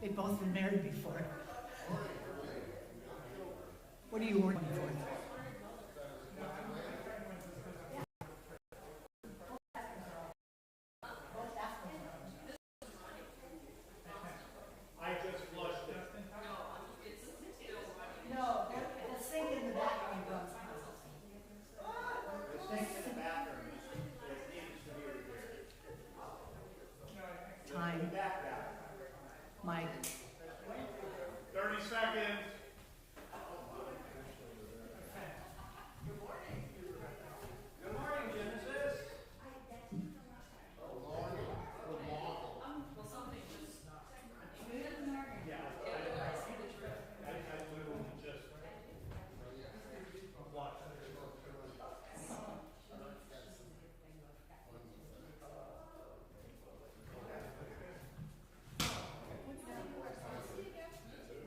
They've both been married before. What are you working for? Mike. 30 seconds. Good morning, Genesis. Well, something just. Yeah, I literally just watched it.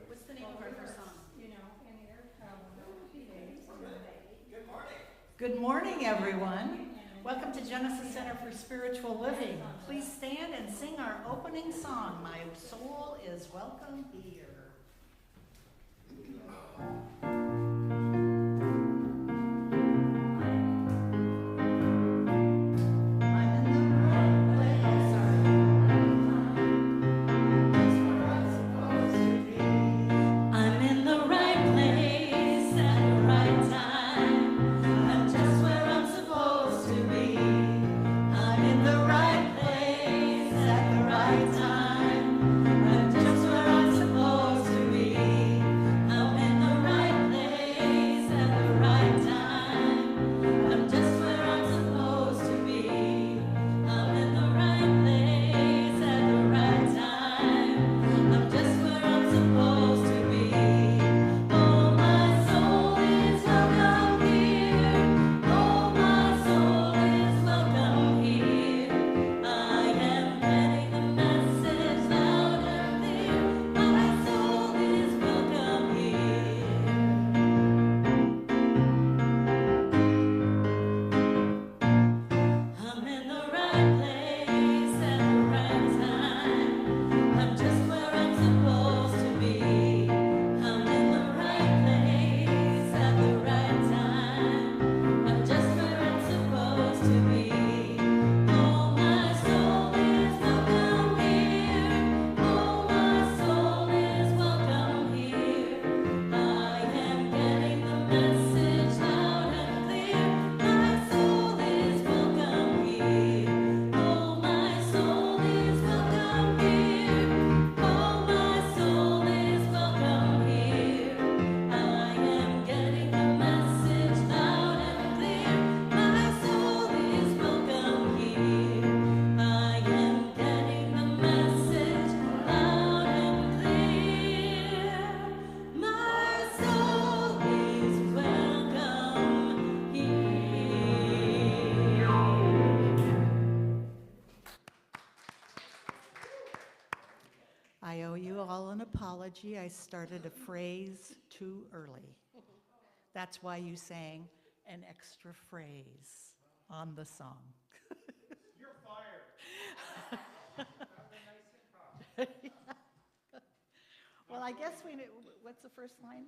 What's the name of our first song? Good morning, everyone. Welcome to Genesis Center for Spiritual Living. Please stand and sing our opening song, My Soul is Welcome Here. I owe you all an apology. I started a phrase too early. That's why you sang an extra phrase on the song. You're fired. Well, I guess what's the first line?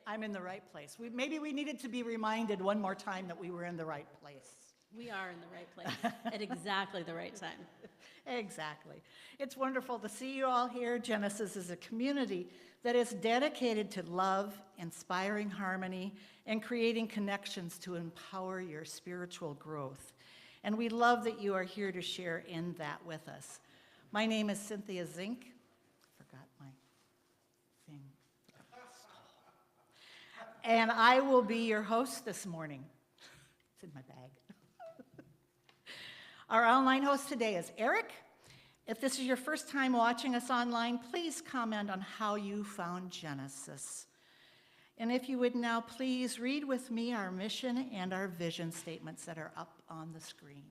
I'm in the right place. Maybe we needed to be reminded one more time that we were in the right place. We are in the right place at exactly the right time. Exactly. It's wonderful to see you all here. Genesis is a community that is dedicated to love, inspiring harmony, and creating connections to empower your spiritual growth. And we love that you are here to share in that with us. My name is Cynthia Zink. Forgot my thing. And I will be your host this morning. It's in my bag. Our online host today is Eric. If this is your first time watching us online, please comment on how you found Genesis. And if you would now please read with me our mission and our vision statements that are up on the screen.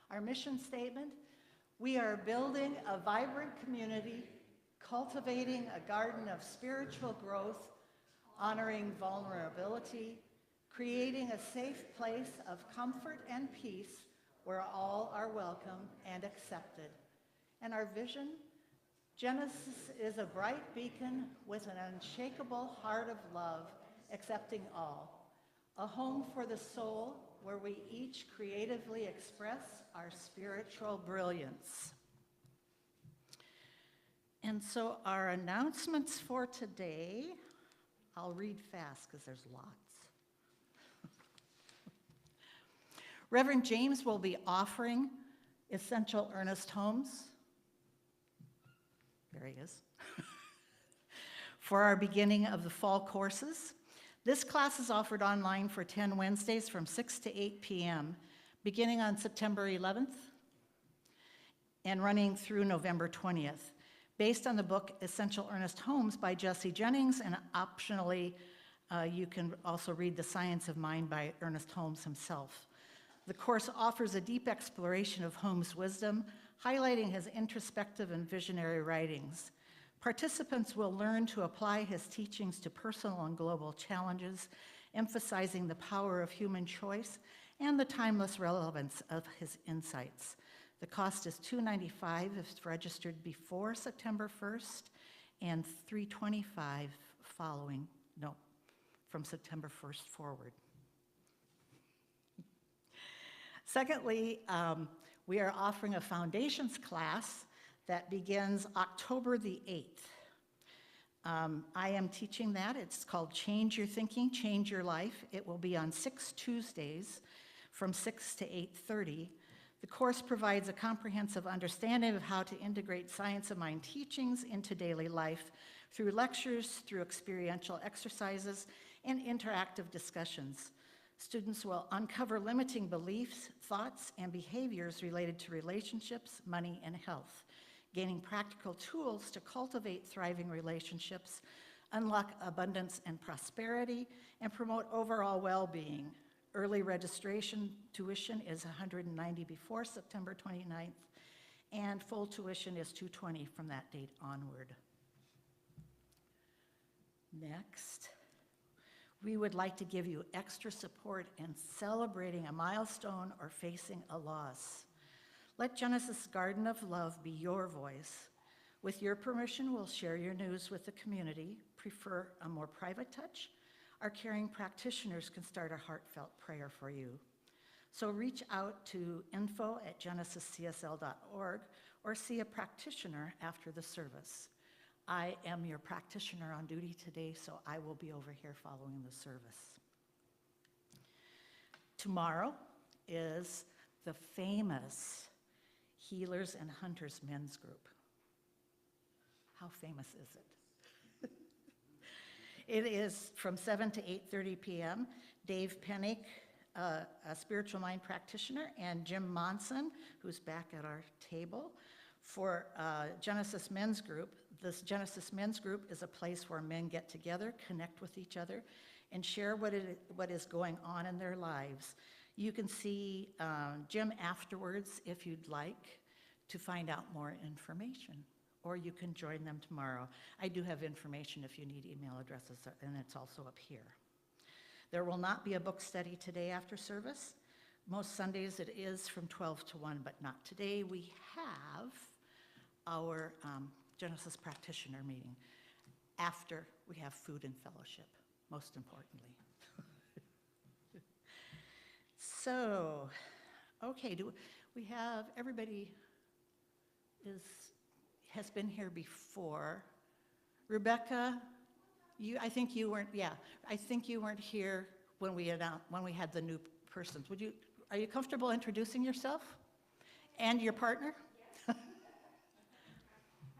Our mission statement: we are building a vibrant community, cultivating a garden of spiritual growth, honoring vulnerability, creating a safe place of comfort and peace where all are welcome and accepted. And our vision? Genesis is a bright beacon with an unshakable heart of love, accepting all. A home for the soul where we each creatively express our spiritual brilliance. And so our announcements for today, I'll read fast because there's lots. Reverend James will be offering Essential Earnest Homes. There he is. For our beginning of the fall courses. This class is offered online for 10 Wednesdays from 6 to 8 p.m., beginning on September 11th and running through November 20th, based on the book Essential Earnest Homes by Jesse Jennings, and optionally, you can also read The Science of Mind by Ernest Holmes himself. The course offers a deep exploration of Holmes' wisdom, highlighting his introspective and visionary writings. Participants will learn to apply his teachings to personal and global challenges, emphasizing the power of human choice and the timeless relevance of his insights. The cost is $295 if registered before September 1st and $325 from September 1st forward. Secondly, we are offering a foundations class that begins October the 8th. I am teaching that. It's called Change Your Thinking, Change Your Life. It will be on 6 Tuesdays from 6 to 8:30. The course provides a comprehensive understanding of how to integrate science of mind teachings into daily life through lectures, through experiential exercises, and interactive discussions. Students will uncover limiting beliefs, thoughts, and behaviors related to relationships, money, and health, gaining practical tools to cultivate thriving relationships, unlock abundance and prosperity, and promote overall well-being. Early registration tuition is $190 before September 29th, and full tuition is $220 from that date onward. Next, we would like to give you extra support in celebrating a milestone or facing a loss. Let Genesis Garden of Love be your voice. With your permission, we'll share your news with the community. Prefer a more private touch? Our caring practitioners can start a heartfelt prayer for you. So reach out to info@genesiscsl.org or see a practitioner after the service. I am your practitioner on duty today, so I will be over here following the service. Tomorrow is the famous Healers and Hunters Men's Group. How famous is it? It is from 7 to 8:30 p.m. Dave Pennick, a spiritual mind practitioner, and Jim Monson, who's back at our table, for Genesis Men's Group. This Genesis Men's Group is a place where men get together, connect with each other, and share what is going on in their lives. You can see Jim afterwards if you'd like to find out more information, or you can join them tomorrow. I do have information if you need email addresses, and it's also up here. There will not be a book study today after service. Most Sundays it is from 12 to 1, but not today. We have our Genesis practitioner meeting after we have food and fellowship, most importantly. So, okay, do we have, everybody has been here before. Rebecca, I think you weren't here when we had the new persons. Are you comfortable introducing yourself and your partner? Hi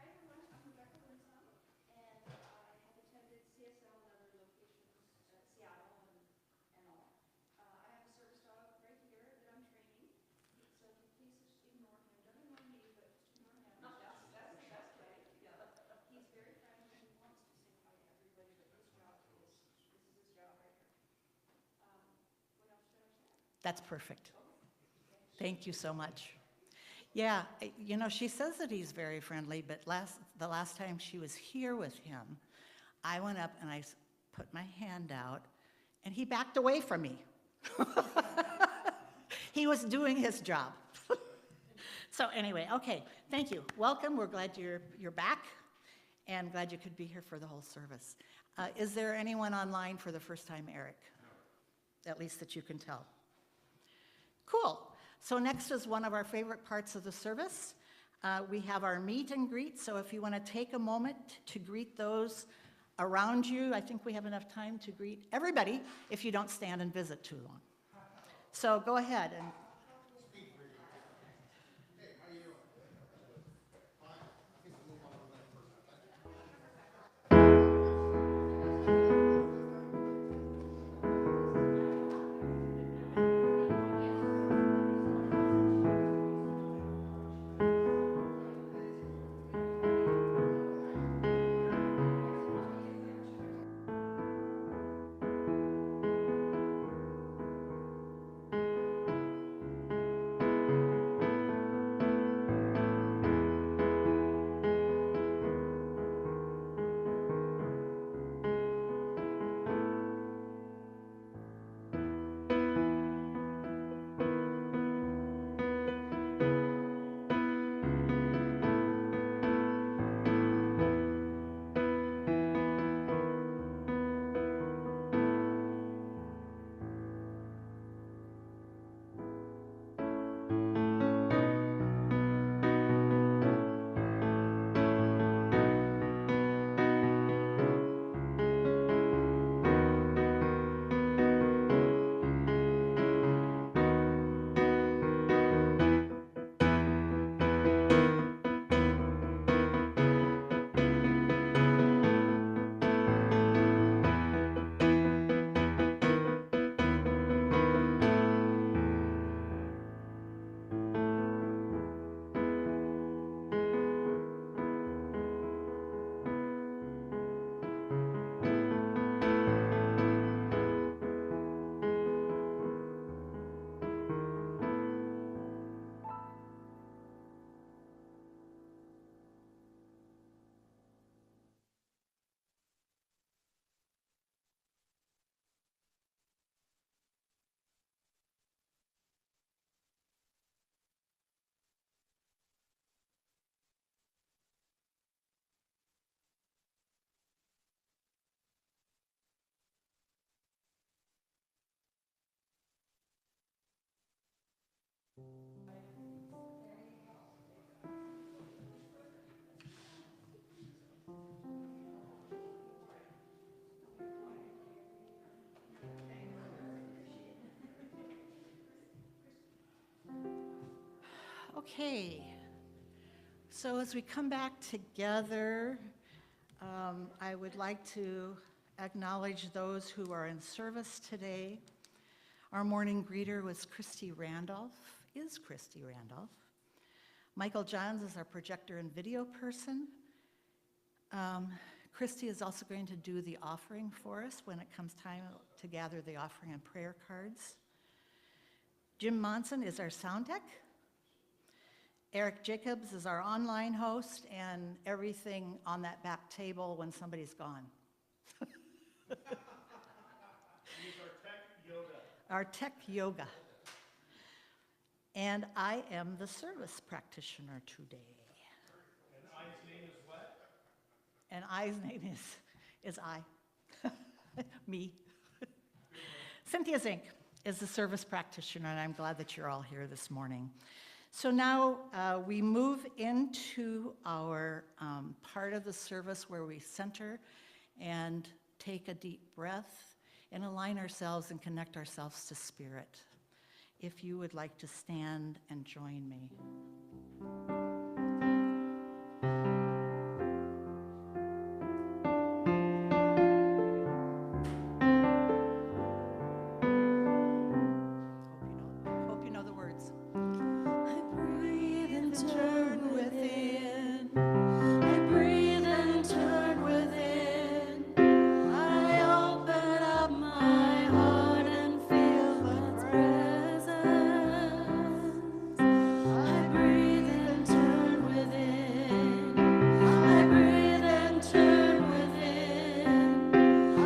everyone, I'm Rebecca Winston, and I have attended CSL and other locations, Seattle and all. I have a service dog right here that I'm training, so if you please just ignore him. Don't ignore me, but just ignore him. That's the best way. Yeah. He's very friendly. He wants to say hi to everybody, but his job is, this is his job right here. What else should I say? That's perfect. Thank you so much. Yeah, she says that he's very friendly, but the last time she was here with him, I went up and I put my hand out, and he backed away from me. He was doing his job. So anyway, okay, thank you. Welcome. We're glad you're back, and glad you could be here for the whole service. Is there anyone online for the first time, Eric? At least that you can tell. Cool. So next is one of our favorite parts of the service. We have our meet and greet, so if you want to take a moment to greet those around you, I think we have enough time to greet everybody if you don't stand and visit too long. So go ahead and okay. So as we come back together, I would like to acknowledge those who are in service today. Our morning greeter was Christy Randolph, is Christy Randolph. Michael Johns is our projector and video person. Christy is also going to do the offering for us when it comes time to gather the offering and prayer cards. Jim Monson is our sound tech. Eric Jacobs is our online host and everything on that back table when somebody's gone. He's our tech yoga. Our tech yoga. And I am the service practitioner today. And I's name is what? And I's name is I, me. Cynthia Zink is the service practitioner, and I'm glad that you're all here this morning. So now we move into our part of the service where we center and take a deep breath and align ourselves and connect ourselves to Spirit. If you would like to stand and join me. Hope you know the words. I breathe and turn within. I breathe and turn within. I open up my heart and feel God's presence. I breathe and turn within. I breathe and turn within.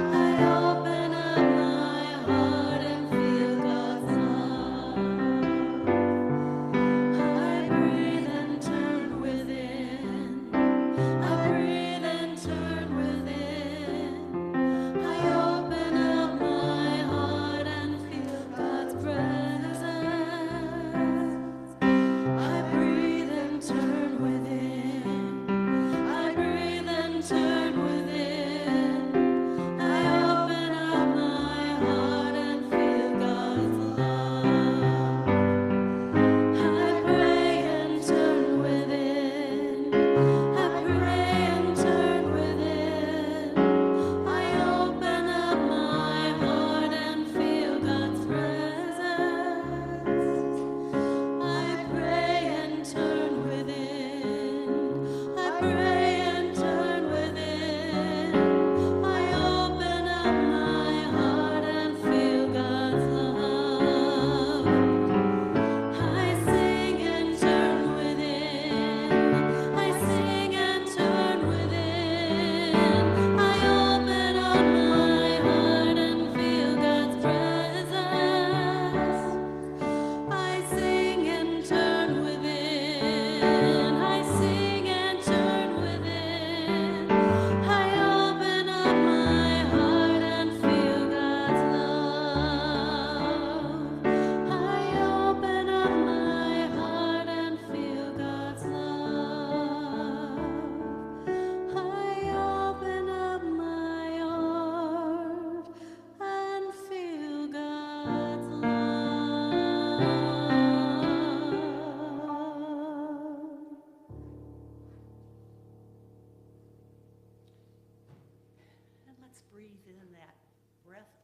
I open up my heart and feel God's love. breathe in that breath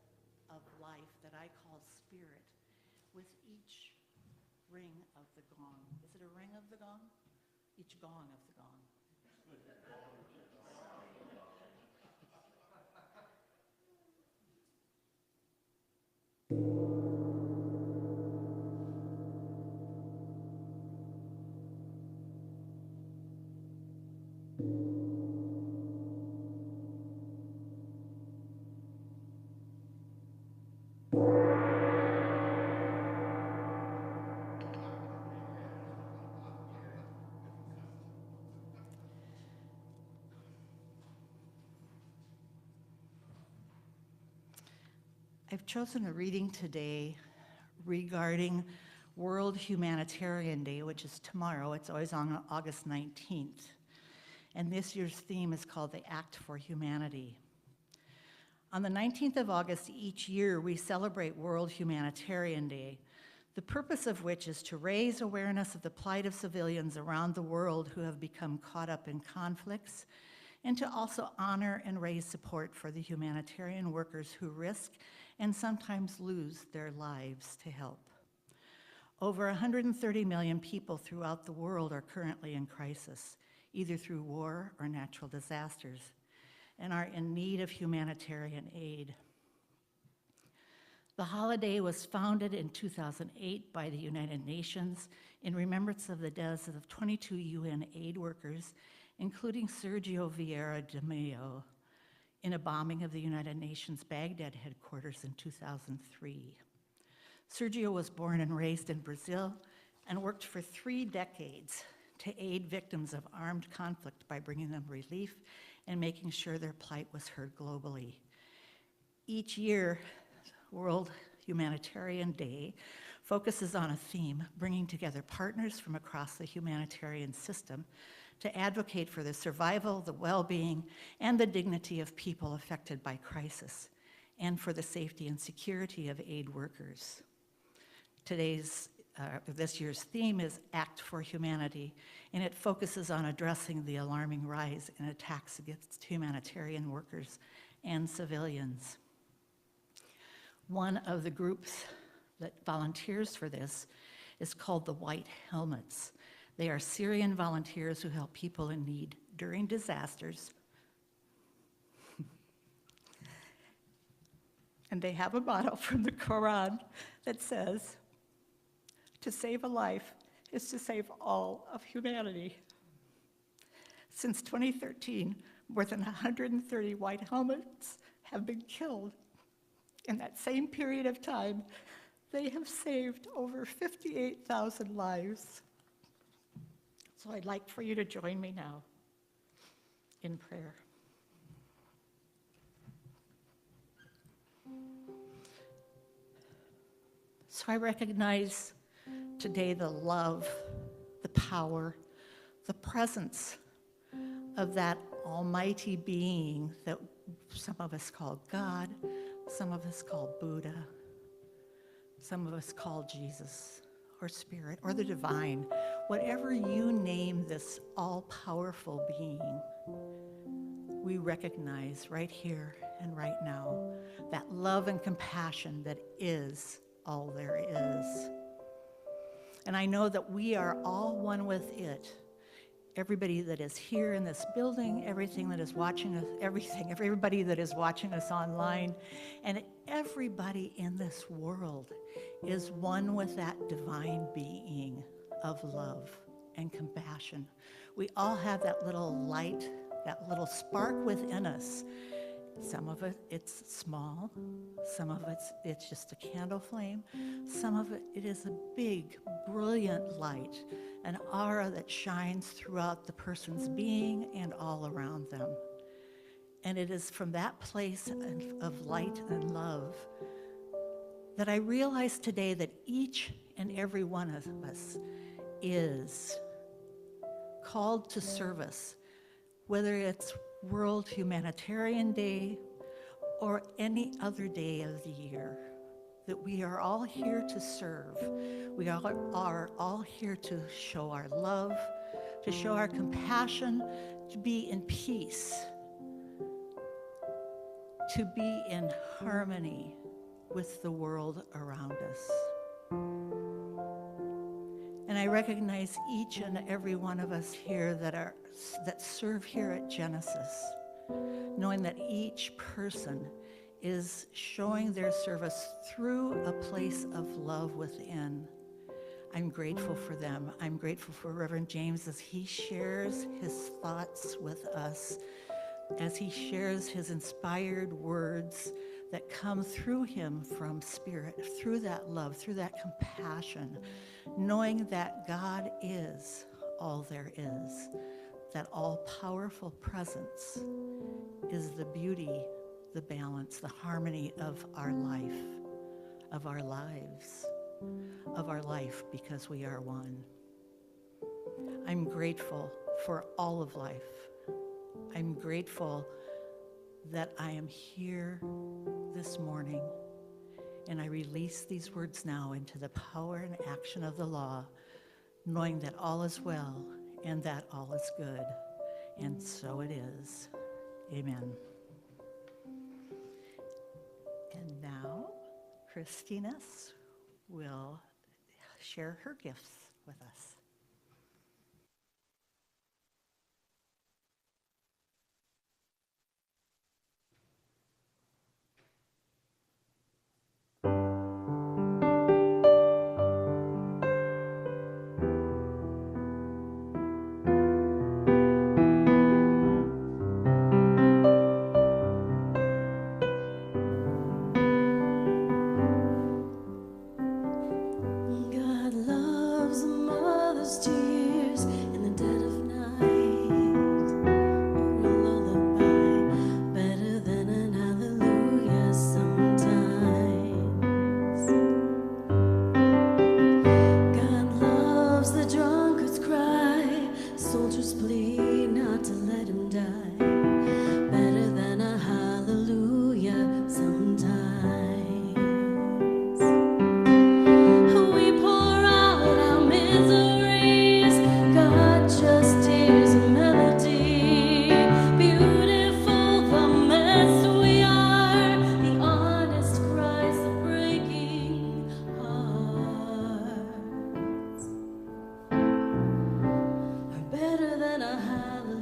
of life that I call spirit with each ring of the gong. Is it a ring of the gong? Each gong of the gong. I've chosen a reading today regarding World Humanitarian Day, which is tomorrow. It's always on August 19th. And this year's theme is called the Act for Humanity. On the 19th of August each year, we celebrate World Humanitarian Day, the purpose of which is to raise awareness of the plight of civilians around the world who have become caught up in conflicts, and to also honor and raise support for the humanitarian workers who risk and sometimes lose their lives to help. Over 130 million people throughout the world are currently in crisis, either through war or natural disasters, and are in need of humanitarian aid. The holiday was founded in 2008 by the United Nations in remembrance of the deaths of 22 UN aid workers, including Sergio Vieira de Mello, in a bombing of the United Nations Baghdad headquarters in 2003. Sergio was born and raised in Brazil and worked for 3 decades to aid victims of armed conflict by bringing them relief and making sure their plight was heard globally. Each year, World Humanitarian Day focuses on a theme, bringing together partners from across the humanitarian system to advocate for the survival, the well-being, and the dignity of people affected by crisis, and for the safety and security of aid workers. This year's theme is Act for Humanity, and it focuses on addressing the alarming rise in attacks against humanitarian workers and civilians. One of the groups that volunteers for this is called the White Helmets. They are Syrian volunteers who help people in need during disasters. And they have a motto from the Quran that says, "To save a life is to save all of humanity." Since 2013, more than 130 White Helmets have been killed. In that same period of time, they have saved over 58,000 lives. So I'd like for you to join me now in prayer. So I recognize today the love, the power, the presence of that almighty being that some of us call God, some of us call Buddha, some of us call Jesus or Spirit or the divine. Whatever you name this all-powerful being, we recognize right here and right now that love and compassion that is all there is. And I know that we are all one with it. Everybody that is here in this building, everything that is watching us, everybody that is watching us online, and everybody in this world is one with that divine being of love and compassion. We all have that little light, that little spark within us. Some of it, it's small. Some of it's just a candle flame. Some of it is a big, brilliant light, an aura that shines throughout the person's being and all around them. And it is from that place of light and love that I realize today that each and every one of us is called to service, whether it's World Humanitarian Day or any other day of the year, that we are all here to serve. We are all here to show our love, to show our compassion, to be in peace, to be in harmony with the world around us. And I recognize each and every one of us here that serve here at Genesis, knowing that each person is showing their service through a place of love within. I'm grateful for them. I'm grateful for Reverend James as he shares his thoughts with us, as he shares his inspired words that come through him from Spirit, through that love, through that compassion, knowing that God is all there is, that all-powerful presence is the beauty, the balance, the harmony of our life, of our lives, of our life, because we are one. I'm grateful for all of life. I'm grateful that I am here this morning, and I release these words now into the power and action of the law, knowing that all is well and that all is good, and so it is. Amen. And now, ChristineEss will share her gifts with us. God loves a mother's tears in the dead of night. Or a lullaby better than an hallelujah sometimes. God loves the drunkard's cry, soldiers plead not to let him die, better than a hallelujah sometimes. We pour out our miseries, God just hears a melody. Beautiful the mess we are, the honest cries of breaking hearts are better than a hallelujah.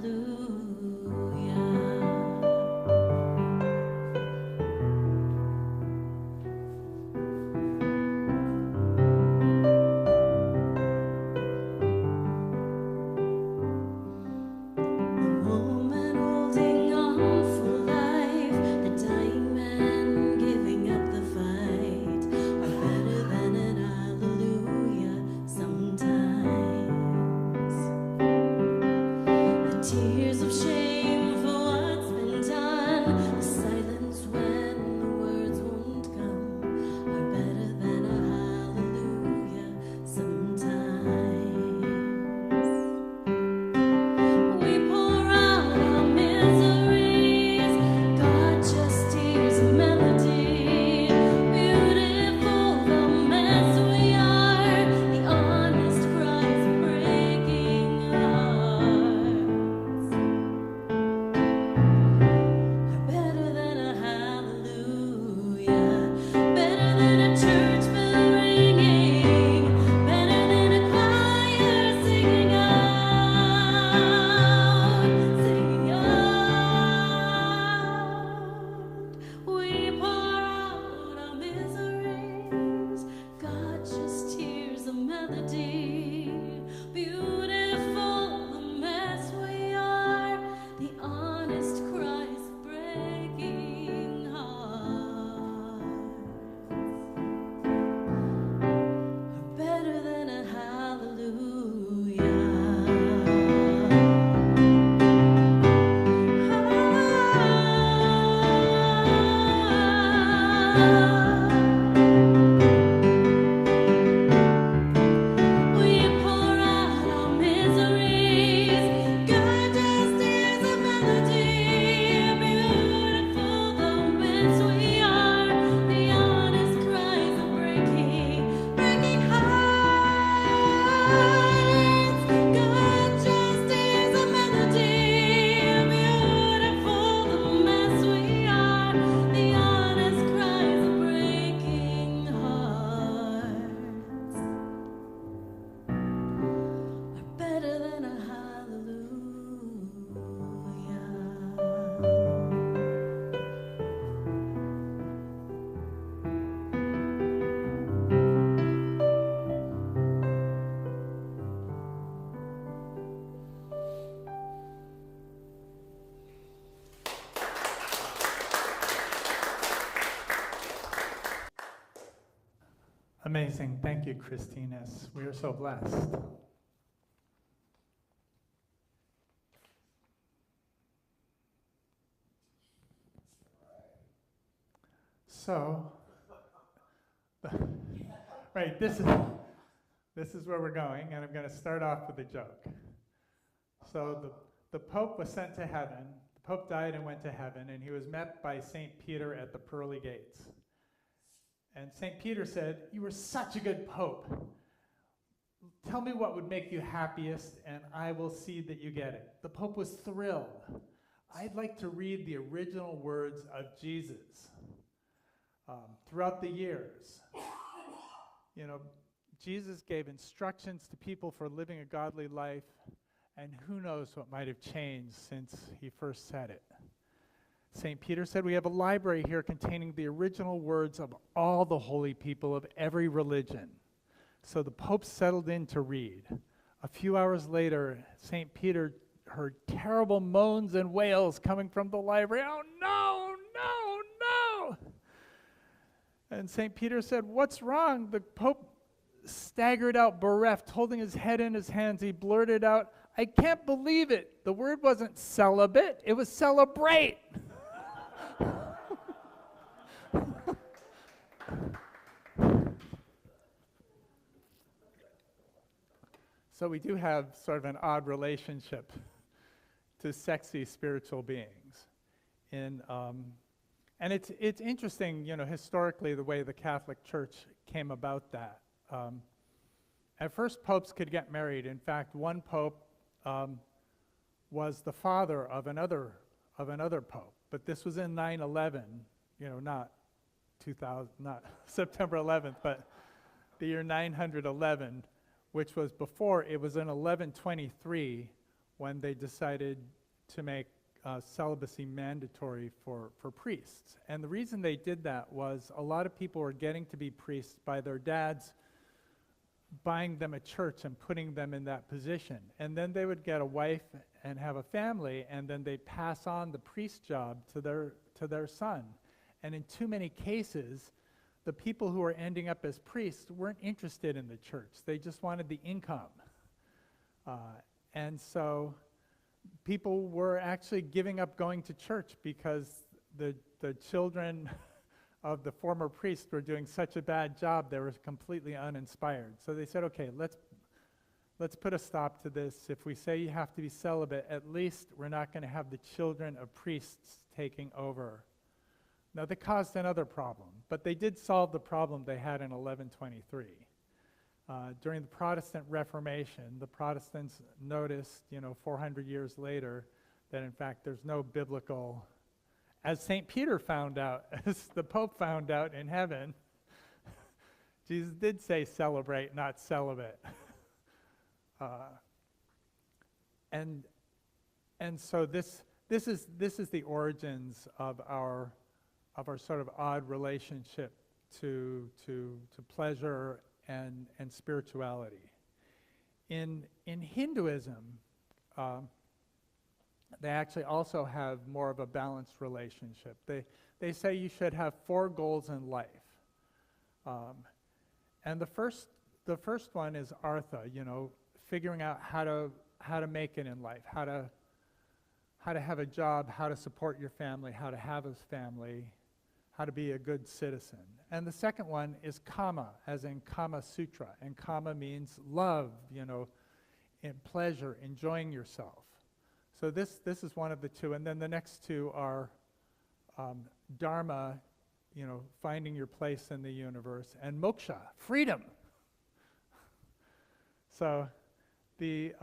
Amazing. Thank you, ChristineEss. We are so blessed. So, right, this is where we're going, and I'm going to start off with a joke. So the Pope was sent to heaven. The Pope died and went to heaven, and he was met by St. Peter at the pearly gates. And St. Peter said, "You were such a good Pope. Tell me what would make you happiest, and I will see that you get it." The Pope was thrilled. "I'd like to read the original words of Jesus." Throughout the years, Jesus gave instructions to people for living a godly life, and who knows what might have changed since he first said it. St. Peter said, "We have a library here containing the original words of all the holy people of every religion." So the Pope settled in to read. A few hours later, St. Peter heard terrible moans and wails coming from the library. "Oh, no, no, no!" And St. Peter said, "What's wrong?" The Pope staggered out, bereft, holding his head in his hands. He blurted out, "I can't believe it. The word wasn't celibate, it was celebrate." So we do have sort of an odd relationship to sexy spiritual beings. And it's interesting, historically, the way the Catholic Church came about that. At first, popes could get married. In fact, one pope was the father of another pope. But this was in 9/11, not 2000, not September 11th, but the year 911, which was before. It was in 1123 when they decided to make celibacy mandatory for priests. And the reason they did that was a lot of people were getting to be priests by their dads buying them a church and putting them in that position. And then they would get a wife and have a family, and then they'd pass on the priest job to their son. And in too many cases, the people who were ending up as priests weren't interested in the church. They just wanted the income. And so people were actually giving up going to church because the children of the former priests were doing such a bad job, they were completely uninspired. So they said, "Okay, let's put a stop to this. If we say you have to be celibate, at least we're not going to have the children of priests taking over." Now, they caused another problem, but they did solve the problem they had in 1123. During the Protestant Reformation, the Protestants noticed, 400 years later, that in fact there's no biblical, as St. Peter found out, as the Pope found out in heaven, Jesus did say celebrate, not celibate. And so this is the origins of our sort of odd relationship to pleasure and spirituality. In Hinduism, they actually also have more of a balanced relationship. They say you should have 4 goals in life. And the first one is artha, figuring out how to make it in life, how to have a job, how to support your family, how to have a family, how to be a good citizen. And the second one is kama, as in Kama Sutra. And kama means love, and pleasure, enjoying yourself. So this is one of the two. And then the next two are dharma, finding your place in the universe, and moksha, freedom. So the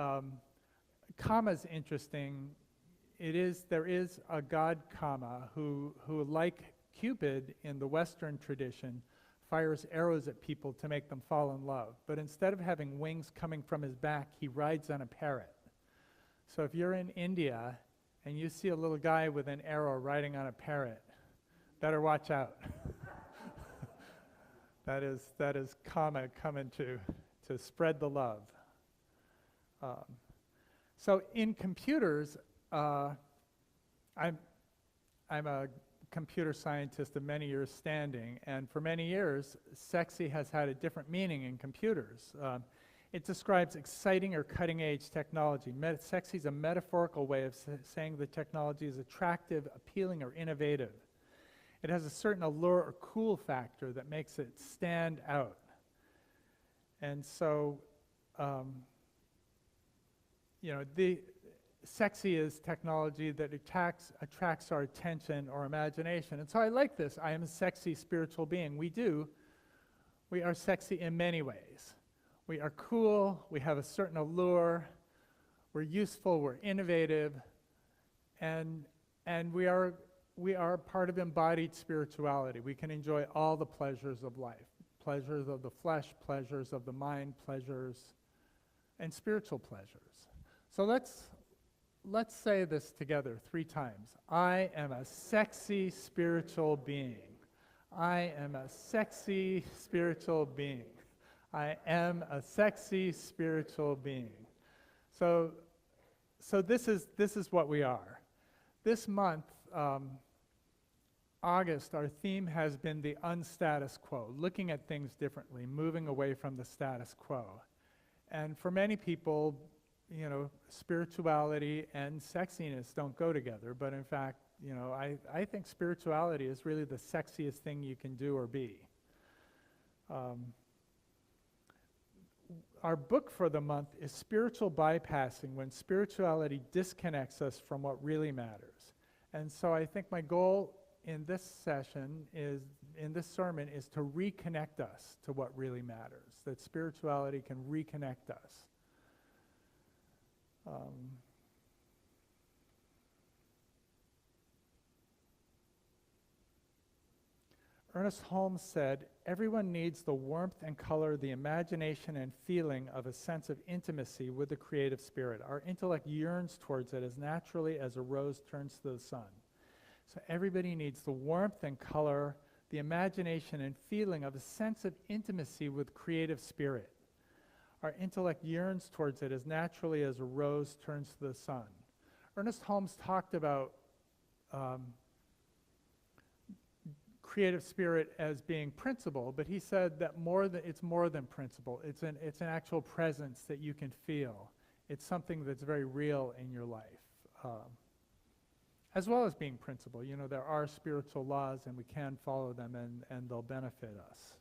kama is interesting. There is a god Kama who like Cupid in the Western tradition, fires arrows at people to make them fall in love. But instead of having wings coming from his back, he rides on a parrot. So if you're in India and you see a little guy with an arrow riding on a parrot, better watch out. That is Kama coming to spread the love. So in computers, I'm a computer scientist of many years standing, and for many years, sexy has had a different meaning in computers. It describes exciting or cutting-edge technology. Sexy is a metaphorical way of saying the technology is attractive, appealing, or innovative. It has a certain allure or cool factor that makes it stand out. And so, the sexy is technology that attracts our attention or imagination. And so I like this. I am a sexy spiritual being. We are sexy in many ways. We are cool, we have a certain allure, we're useful, we're innovative, and we are part of embodied spirituality. We can enjoy all the pleasures of life, pleasures of the flesh, pleasures of the mind, pleasures, and spiritual pleasures. So let's say this together 3 times. I am a sexy spiritual being. I am a sexy spiritual being. I am a sexy spiritual being. So this is what we are. This month, August, our theme has been the unstatus quo, looking at things differently, moving away from the status quo. And for many people, spirituality and sexiness don't go together, but in fact, I think spirituality is really the sexiest thing you can do or be. Our book for the month is Spiritual Bypassing, when spirituality disconnects us from what really matters. And so I think my goal in this sermon is to reconnect us to what really matters, that spirituality can reconnect us. Ernest Holmes said, "Everyone needs the warmth and color, the imagination and feeling of a sense of intimacy with the creative spirit. Our intellect yearns towards it as naturally as a rose turns to the sun." So everybody needs the warmth and color, the imagination and feeling of a sense of intimacy with creative spirit. Our intellect yearns towards it as naturally as a rose turns to the sun. Ernest Holmes talked about creative spirit as being principle, but he said that it's more than principle. It's an actual presence that you can feel. It's something that's very real in your life, as well as being principle. There are spiritual laws, and we can follow them, and they'll benefit us.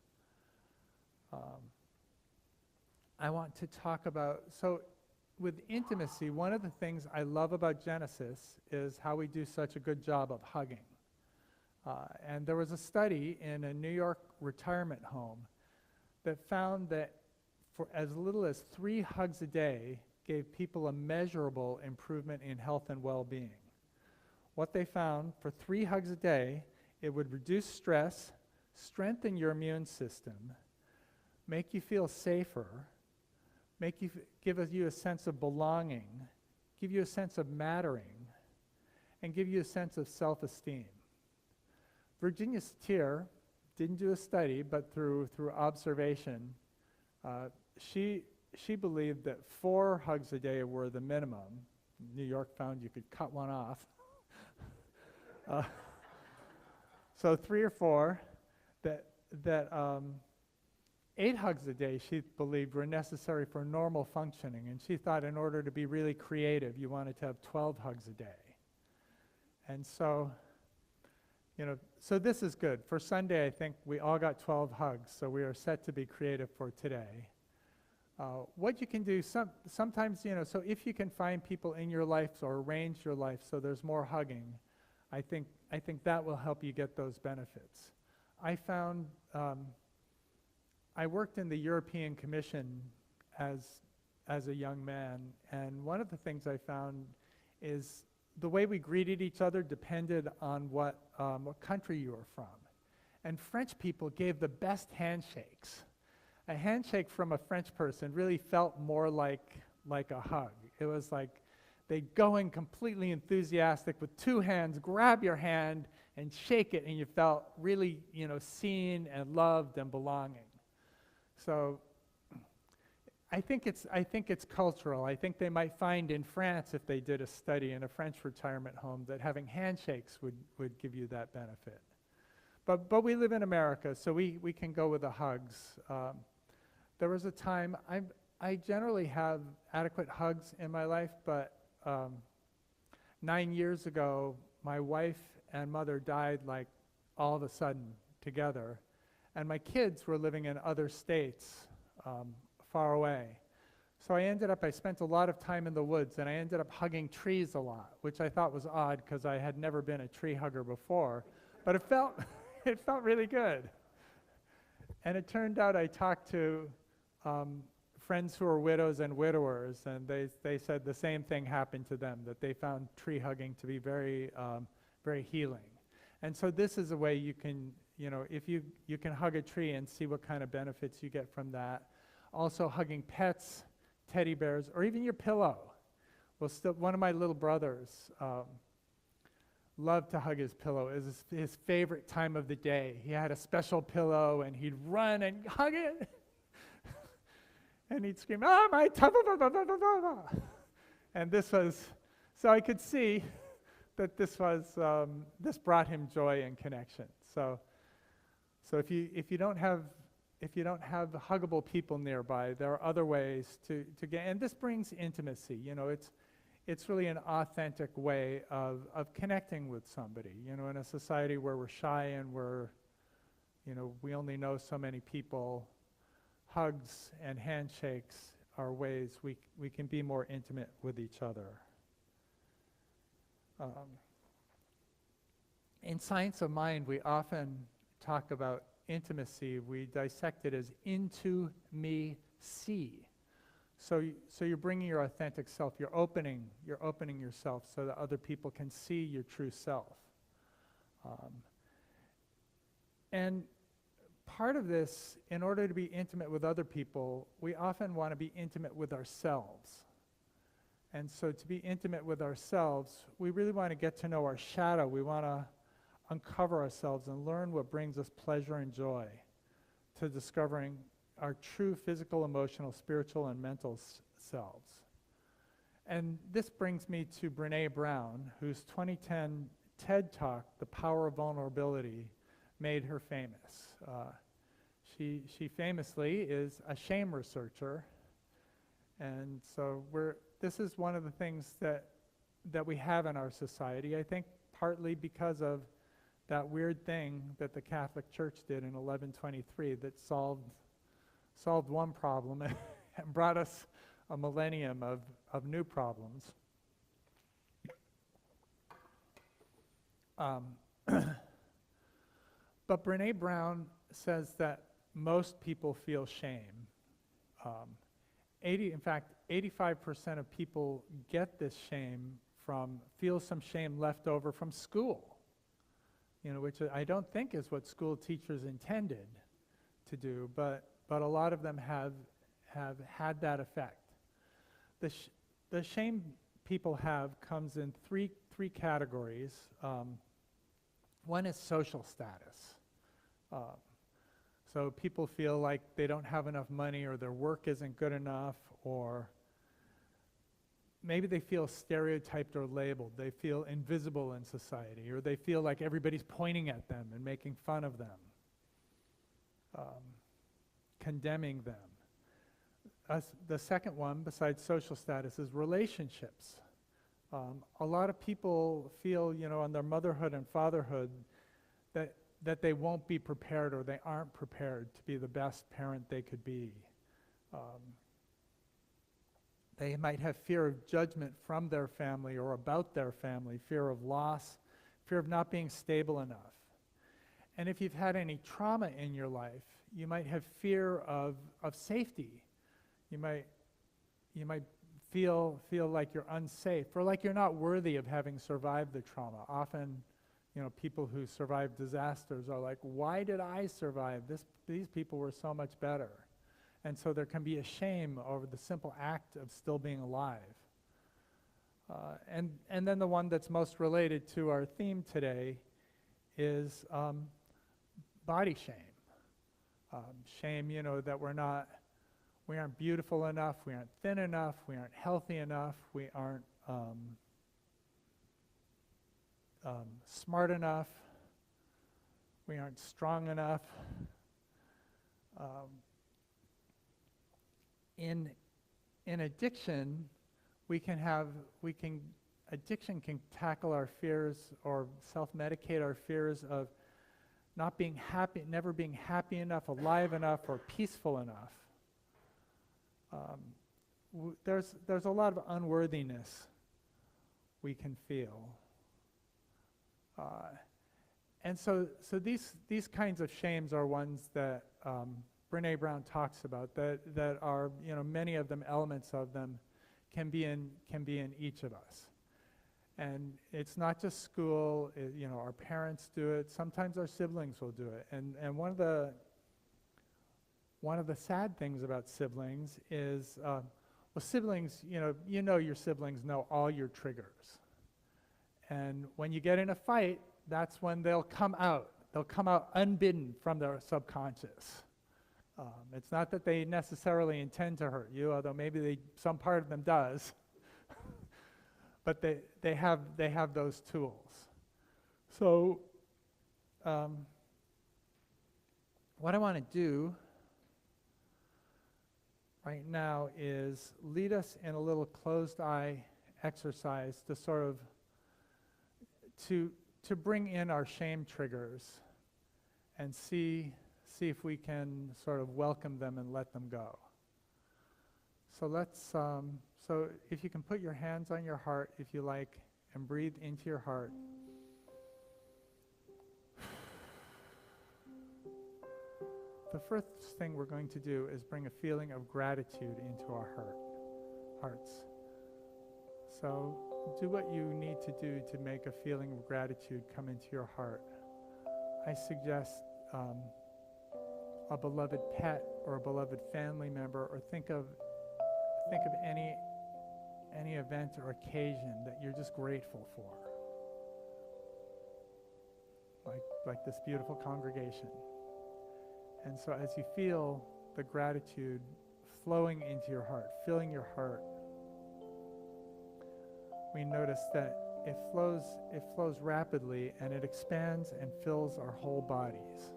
I want to talk about, with intimacy, one of the things I love about Genesis is how we do such a good job of hugging. And there was a study in a New York retirement home that found that for as little as 3 hugs a day gave people a measurable improvement in health and well-being. What they found, for 3 hugs a day, it would reduce stress, strengthen your immune system, make you feel safer, give you a sense of belonging, give you a sense of mattering, and give you a sense of self-esteem. Virginia Stier didn't do a study, but through observation, she believed that 4 hugs a day were the minimum. New York found you could cut one off. So 3 or 4, that 8 hugs a day she believed were necessary for normal functioning, and she thought in order to be really creative, you wanted to have 12 hugs a day. And so, so this is good. For Sunday, I think we all got 12 hugs, so we are set to be creative for today. What you can do, sometimes, so if you can find people in your life or arrange your life so there's more hugging, I think that will help you get those benefits. I found, I worked in the European Commission as a young man, and one of the things I found is the way we greeted each other depended on what country you were from. And French people gave the best handshakes. A handshake from a French person really felt more like a hug. It was like they'd go in completely enthusiastic with 2 hands, grab your hand, and shake it, and you felt really, seen and loved and belonging. So I think it's cultural. I think they might find in France, if they did a study in a French retirement home, that having handshakes would give you that benefit. But we live in America, so we can go with the hugs. There was a time, I generally have adequate hugs in my life, but 9 years ago, my wife and mother died like all of a sudden together, and my kids were living in other states far away. So I spent a lot of time in the woods, and I ended up hugging trees a lot, which I thought was odd because I had never been a tree hugger before, but it felt really good. And it turned out I talked to friends who are widows and widowers, and they said the same thing happened to them, that they found tree hugging to be very, very healing. And so this is a way you can, if you can hug a tree and see what kind of benefits you get from that. Also hugging pets, teddy bears, or even your pillow. Well, one of my little brothers loved to hug his pillow. It was his favorite time of the day. He had a special pillow, and he'd run and hug it. And he'd scream, "Oh, my ta-ba-ba-ba-ba-ba-ba." And so I could see that this brought him joy and connection. So if you don't have huggable people nearby, there are other ways to get, and this brings intimacy. It's really an authentic way of connecting with somebody. In a society where we're shy and we only know so many people, hugs and handshakes are ways we can be more intimate with each other. In Science of Mind, we often talk about intimacy. We dissect it as into me see. So you're bringing your authentic self. You're opening yourself so that other people can see your true self. And part of this, in order to be intimate with other people, we often want to be intimate with ourselves. And so to be intimate with ourselves, we really want to get to know our shadow. We want to uncover ourselves and learn what brings us pleasure and joy, to discovering our true physical, emotional, spiritual, and mental selves. And this brings me to Brené Brown, whose 2010 TED Talk, The Power of Vulnerability, made her famous. She famously is a shame researcher, and so this is one of the things that we have in our society, I think partly because of that weird thing that the Catholic Church did in 1123 that solved one problem and brought us a millennium of new problems. But Brené Brown says that most people feel shame. In fact, 85% of people get this shame feel some shame left over from school, which I don't think is what school teachers intended to do, but a lot of them have had that effect. The shame people have comes in three categories. One is social status. So people feel like they don't have enough money, or their work isn't good enough, or maybe they feel stereotyped or labeled. They feel invisible in society, or they feel like everybody's pointing at them and making fun of them, condemning them. The second one, besides social status, is relationships. A lot of people feel, on their motherhood and fatherhood, that they won't be prepared, or they aren't prepared to be the best parent they could be. They might have fear of judgment from their family or about their family, fear of loss, fear of not being stable enough. And if you've had any trauma in your life, you might have fear of safety. You might feel like you're unsafe, or like you're not worthy of having survived the trauma. Often, people who survive disasters are like, why did I survive? These people were so much better. And so there can be a shame over the simple act of still being alive. And then the one that's most related to our theme today is body shame. Shame, that we're We aren't beautiful enough, we aren't thin enough, we aren't healthy enough, we aren't smart enough, we aren't strong enough. In addiction, addiction can tackle our fears or self-medicate our fears of not being happy, never being happy enough, alive enough, or peaceful enough. There's a lot of unworthiness we can feel. And so these kinds of shames are ones that Brené Brown talks about, that are, many of them, elements of them, can be in each of us. And it's not just school, our parents do it, sometimes our siblings will do it. And one of the sad things about siblings is, siblings, your siblings know all your triggers. And when you get in a fight, that's when they'll come out. They'll come out unbidden from their subconscious. It's not that they necessarily intend to hurt you, although maybe some part of them does. But they have those tools. So what I want to do right now is lead us in a little closed eye exercise to sort of to bring in our shame triggers and see if we can sort of welcome them and let them go. So so if you can put your hands on your heart, if you like, and breathe into your heart. The first thing we're going to do is bring a feeling of gratitude into our hearts. So do what you need to do to make a feeling of gratitude come into your heart. I suggest a beloved pet or a beloved family member, or think of any event or occasion that you're just grateful for. Like this beautiful congregation. And so as you feel the gratitude flowing into your heart, filling your heart, we notice that it flows rapidly, and it expands and fills our whole bodies.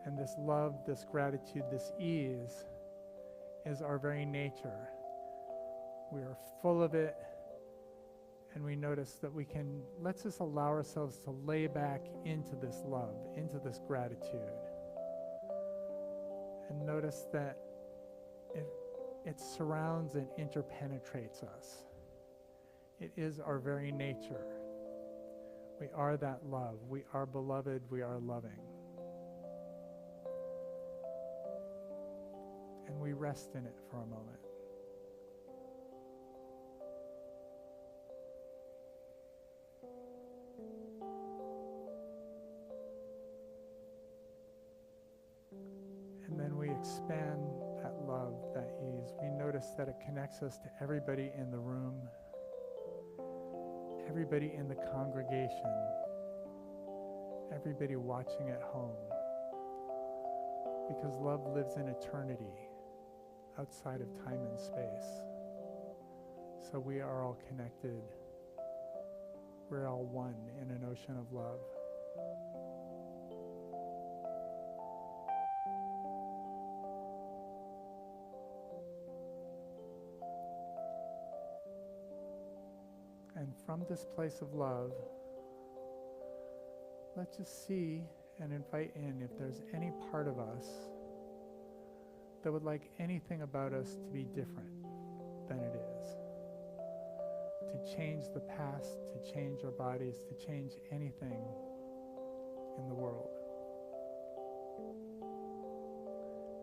And this love, this gratitude, this ease is our very nature. We are full of it, and we notice that let's just allow ourselves to lay back into this love, into this gratitude. And notice that it surrounds and interpenetrates us. It is our very nature. We are that love. We are beloved. We are loving. And we rest in it for a moment. And then we expand that love, that ease. We notice that it connects us to everybody in the room, everybody in the congregation, everybody watching at home. Because love lives in eternity, outside of time and space. So we are all connected. We're all one in an ocean of love. And from this place of love, let's just see and invite in if there's any part of us that would like anything about us to be different than it is. To change the past, to change our bodies, to change anything in the world.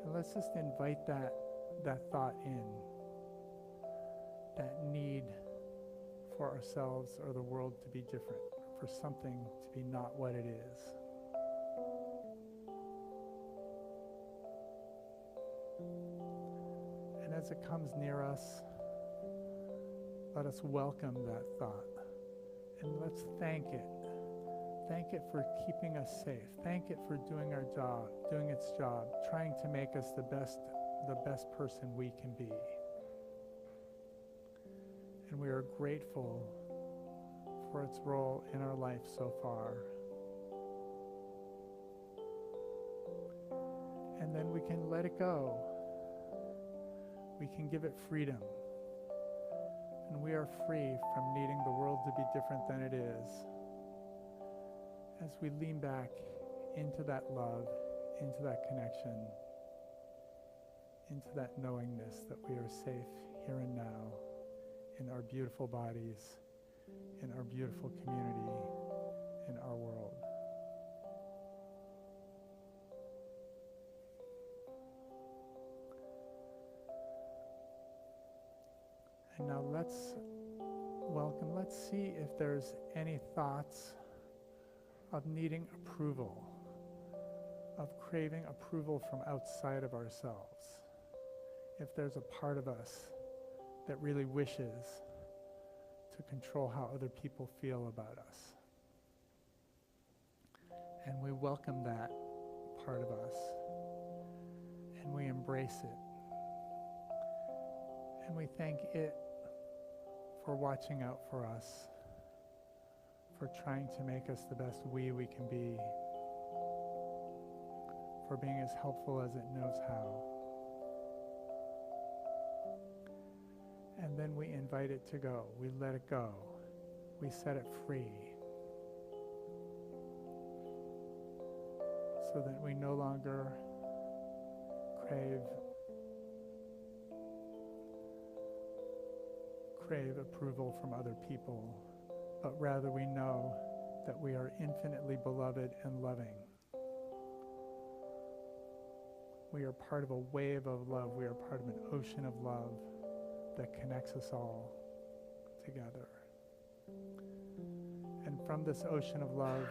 And let's just invite that thought in, that need for ourselves or the world to be different, for something to be not what it is. And as it comes near us, let us welcome that thought, and let's thank it. Thank it for keeping us safe. Thank it for doing our job, doing its job, trying to make us the best the best person we can be. And we are grateful for its role in our life so far. And then we can let it go. We can give it freedom. And we are free from needing the world to be different than it is. As we lean back into that love, into that connection, into that knowingness that we are safe here and now in our beautiful bodies, in our beautiful community, in our world. And now let's see if there's any thoughts of needing approval, of craving approval from outside of ourselves. If there's a part of us that really wishes to control how other people feel about us. And we welcome that part of us, and we embrace it. And we thank it for watching out for us, for trying to make us the best we can be, for being as helpful as it knows how. And then we invite it to go. We let it go. We set it free so that we no longer crave approval from other people, but rather we know that we are infinitely beloved and loving. We are part of a wave of love. We are part of an ocean of love that connects us all together. And from this ocean of love,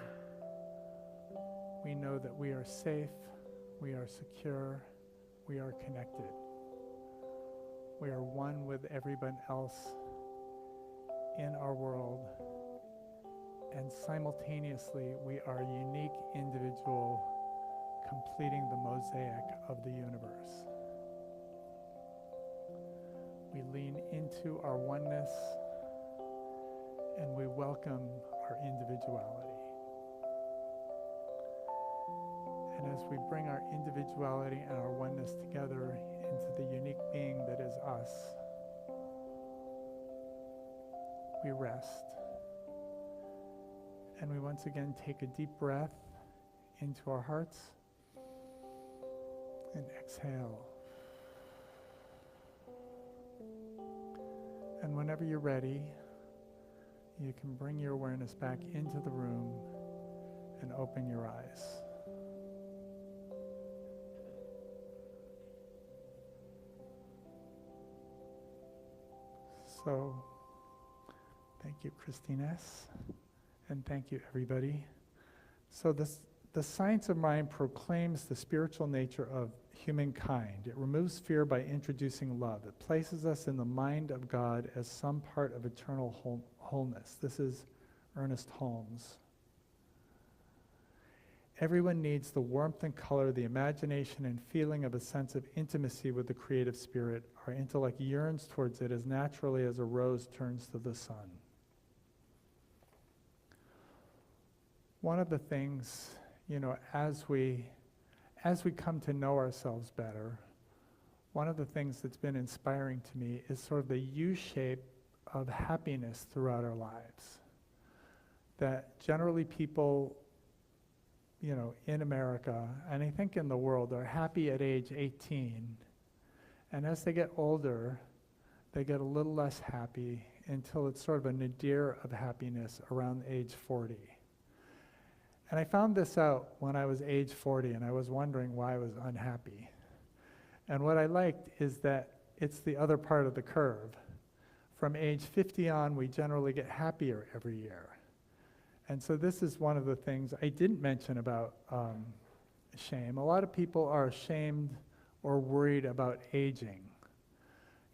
we know that we are safe, we are secure, we are connected. We are one with everyone else in our world, and simultaneously we are a unique individual completing the mosaic of the universe. We lean into our oneness and we welcome our individuality. And as we bring our individuality and our oneness together into the unique being that is us, we rest. And we once again take a deep breath into our hearts and exhale. And whenever you're ready, you can bring your awareness back into the room and open your eyes. So, thank you, ChristineEss, and thank you, everybody. So the science of mind proclaims the spiritual nature of humankind. It removes fear by introducing love. It places us in the mind of God as some part of eternal wholeness. This is Ernest Holmes. Everyone needs the warmth and color, the imagination and feeling of a sense of intimacy with the creative spirit. Our intellect yearns towards it as naturally as a rose turns to the sun. One of the things, as we come to know ourselves better, one of the things that's been inspiring to me is sort of the U-shape of happiness throughout our lives. That generally people, in America, and I think in the world, are happy at age 18. And as they get older, they get a little less happy until it's sort of a nadir of happiness around age 40. And I found this out when I was age 40, and I was wondering why I was unhappy. And what I liked is that it's the other part of the curve. From age 50 on, we generally get happier every year. And so this is one of the things I didn't mention about shame. A lot of people are ashamed or worried about aging.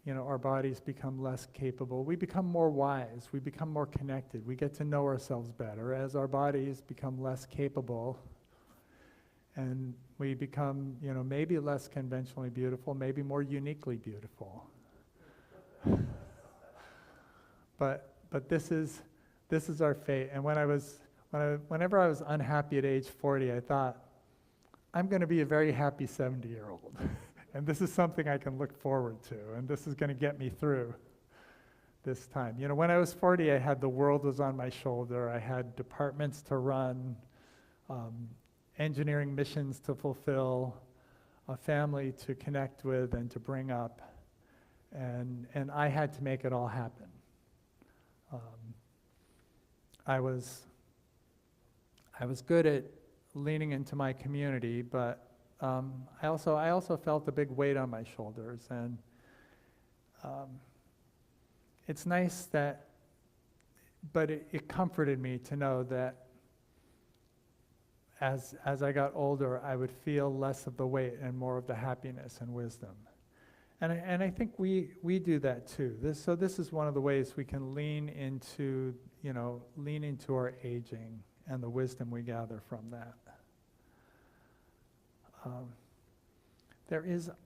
Our bodies become less capable. We become more wise. We become more connected. We get to know ourselves better as our bodies become less capable. And We become, maybe less conventionally beautiful, maybe more uniquely beautiful. But this is our fate. And whenever I was unhappy at age 40, I thought, I'm going to be a very happy 70-year-old. And this is something I can look forward to, and this is going to get me through this time. When I was 40, I had the world was on my shoulder. I had departments to run, engineering missions to fulfill, a family to connect with and to bring up, and I had to make it all happen. I was good at leaning into my community, but I also felt a big weight on my shoulders, and it's nice but it comforted me to know that as I got older, I would feel less of the weight and more of the happiness and wisdom. And I think we do that too. This is one of the ways we can lean into our aging and the wisdom we gather from that.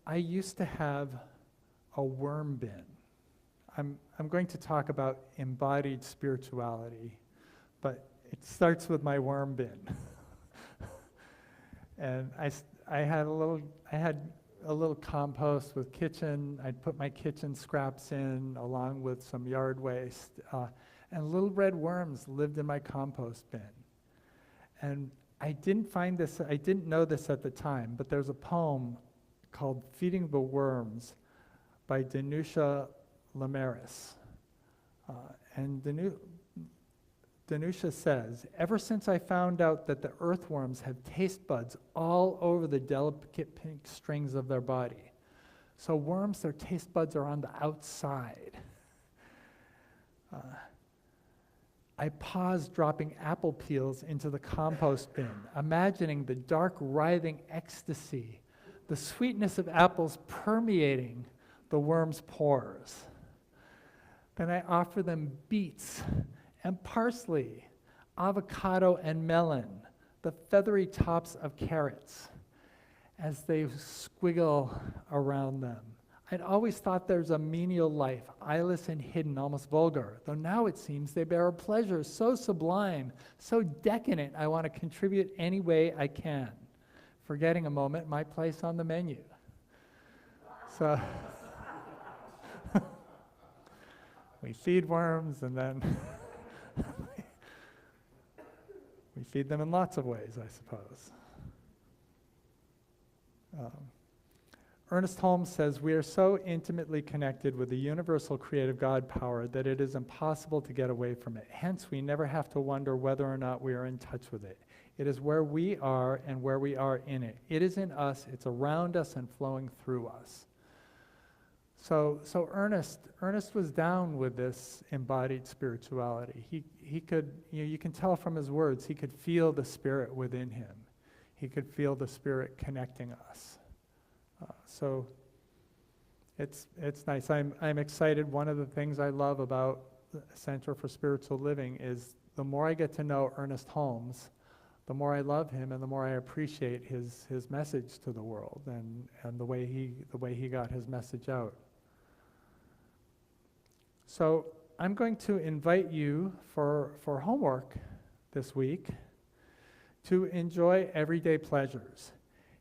I used to have a worm bin. I'm going to talk about embodied spirituality, but it starts with my worm bin. And I had a little compost with kitchen. I'd put my kitchen scraps in along with some yard waste, and little red worms lived in my compost bin. And I didn't know this at the time, but there's a poem called Feeding the Worms by Danusha Lamaris. And Danusha says, ever since I found out that the earthworms have taste buds all over the delicate pink strings of their body. So worms, their taste buds are on the outside. I paused dropping apple peels into the compost bin, imagining the dark, writhing ecstasy, the sweetness of apples permeating the worms' pores. Then I offer them beets and parsley, avocado and melon, the feathery tops of carrots, as they squiggle around them. I'd always thought there's a menial life, eyeless and hidden, almost vulgar, though now it seems they bear a pleasure so sublime, so decadent, I want to contribute any way I can, forgetting a moment my place on the menu. So we feed worms, and then we feed them in lots of ways, I suppose. Ernest Holmes says, we are so intimately connected with the universal creative God power that it is impossible to get away from it. Hence, we never have to wonder whether or not we are in touch with it. It is where we are and where we are in it. It is in us, it's around us and flowing through us. So Ernest was down with this embodied spirituality. He could, you can tell from his words, he could feel the Spirit within him. He could feel the Spirit connecting us. So it's nice. I'm excited. One of the things I love about the Center for Spiritual Living is the more I get to know Ernest Holmes, the more I love him and the more I appreciate his message to the world and the way he got his message out. So I'm going to invite you for homework this week to enjoy everyday pleasures.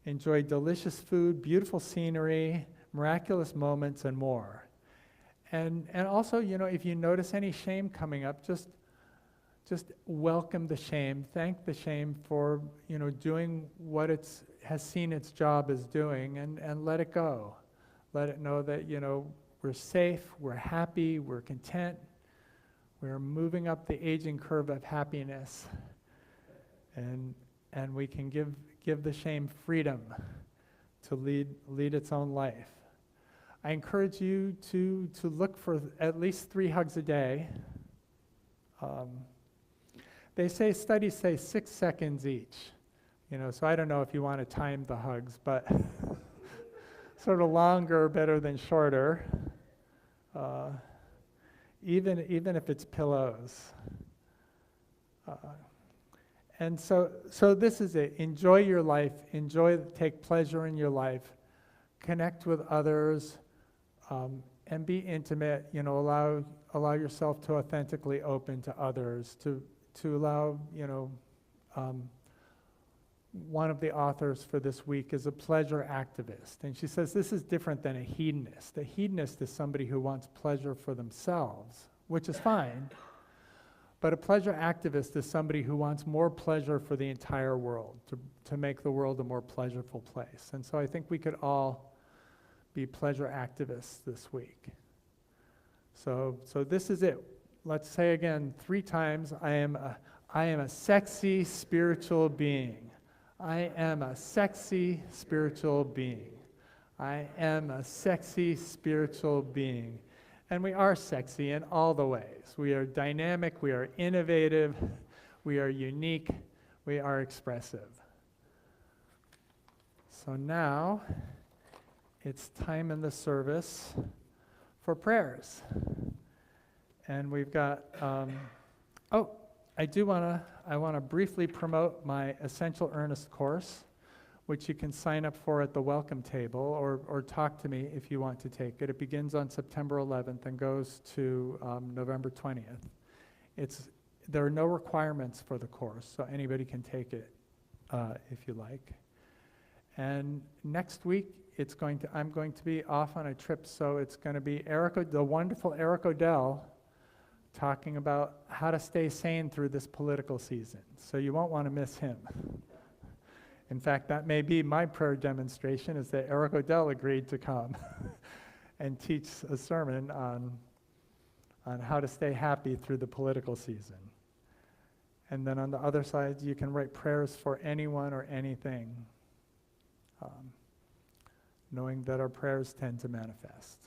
Enjoy delicious food, beautiful scenery, miraculous moments, and more. And also, if you notice any shame coming up, just welcome the shame. Thank the shame for, doing what it has seen its job as doing, and let it go. Let it know that, we're safe, we're happy, we're content, we're moving up the aging curve of happiness, and we can give the shame freedom to lead its own life. I encourage you to look for at least 3 hugs a day. Studies say 6 seconds each. So I don't know if you want to time the hugs, but sort of longer better than shorter. Even if it's pillows. And so this is it. Enjoy your life. Take pleasure in your life. Connect with others, and be intimate. Allow yourself to authentically open to others. To allow, one of the authors for this week is a pleasure activist, and she says this is different than a hedonist. A hedonist is somebody who wants pleasure for themselves, which is fine. But a pleasure activist is somebody who wants more pleasure for the entire world, to make the world a more pleasurable place. And so I think we could all be pleasure activists this week. So this is it. Let's say again 3 times, I am a sexy spiritual being. I am a sexy spiritual being. I am a sexy spiritual being. And we are sexy in all the ways. We are dynamic, we are innovative, we are unique, we are expressive. So now, it's time in the service for prayers. And we've got, I want to briefly promote my Essential Earnest course, which you can sign up for at the welcome table, or talk to me if you want to take it. It begins on September 11th and goes to November 20th. There are no requirements for the course, so anybody can take it if you like. And next week, I'm going to be off on a trip, so it's going to be the wonderful Eric Odell talking about how to stay sane through this political season. So you won't want to miss him. In fact, that may be my prayer demonstration, is that Eric Odell agreed to come and teach a sermon on how to stay happy through the political season. And then on the other side, you can write prayers for anyone or anything, knowing that our prayers tend to manifest.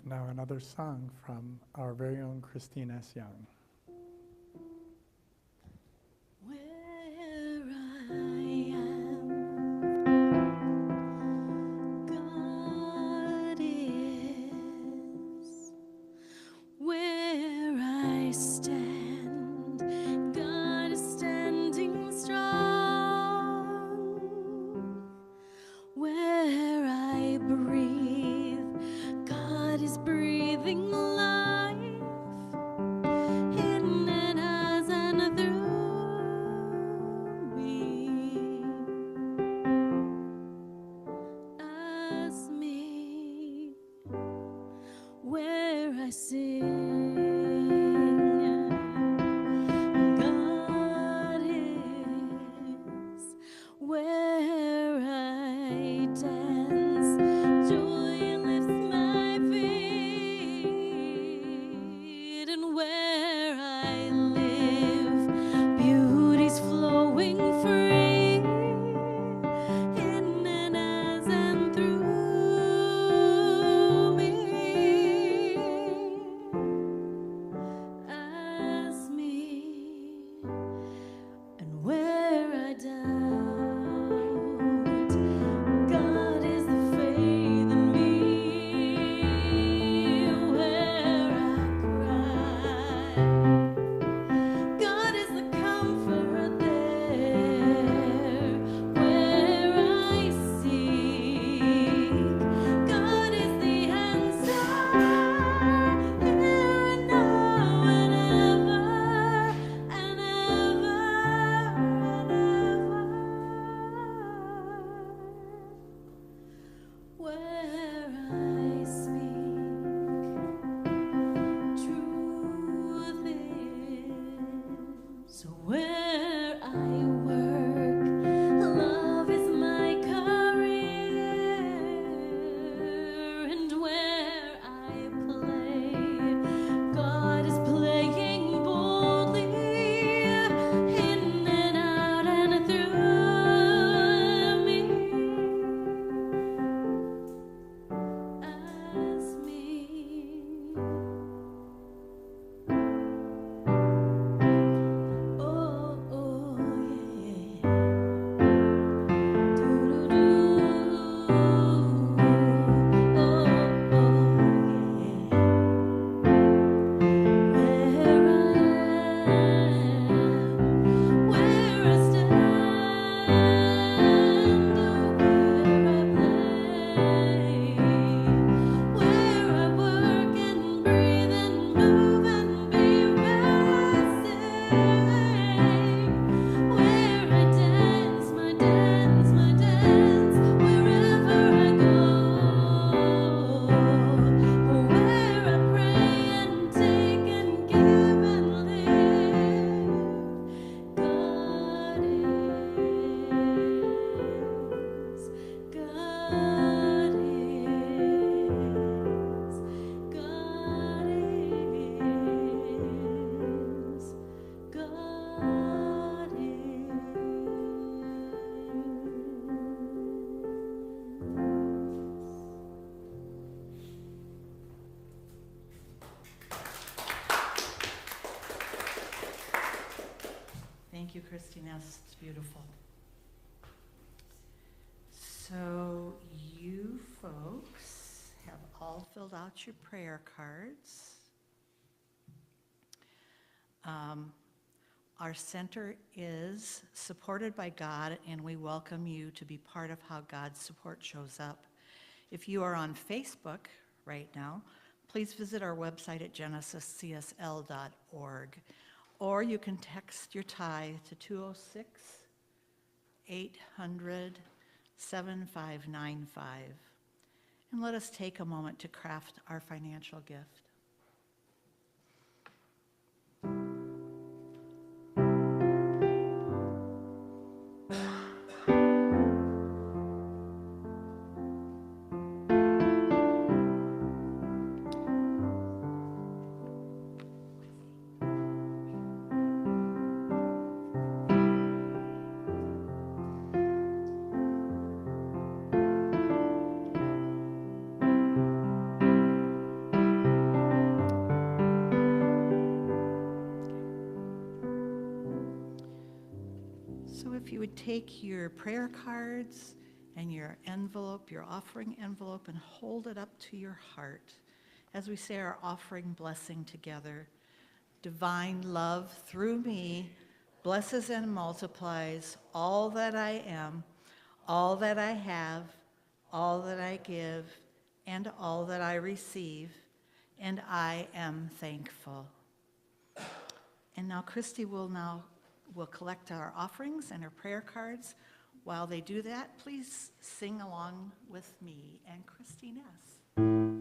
Now another song from our very own ChristineEss Young. Where I am, God is. Where I stand, God is standing strong. Where I breathe, God is breathing life in and as and through. ChristineEss. It's beautiful. So you folks have all filled out your prayer cards. Our center is supported by God, and we welcome you to be part of how God's support shows up. If you are on Facebook right now, please visit our website at genesiscsl.org, or you can text your tithe to 206-800-7595. And let us take a moment to craft our financial gift. So if you would take your prayer cards and your envelope, your offering envelope, and hold it up to your heart as we say our offering blessing together. Divine love through me blesses and multiplies all that I am, all that I have, all that I give, and all that I receive, and I am thankful. And now Christy will collect our offerings and our prayer cards. While they do that, please sing along with me and ChristineEss.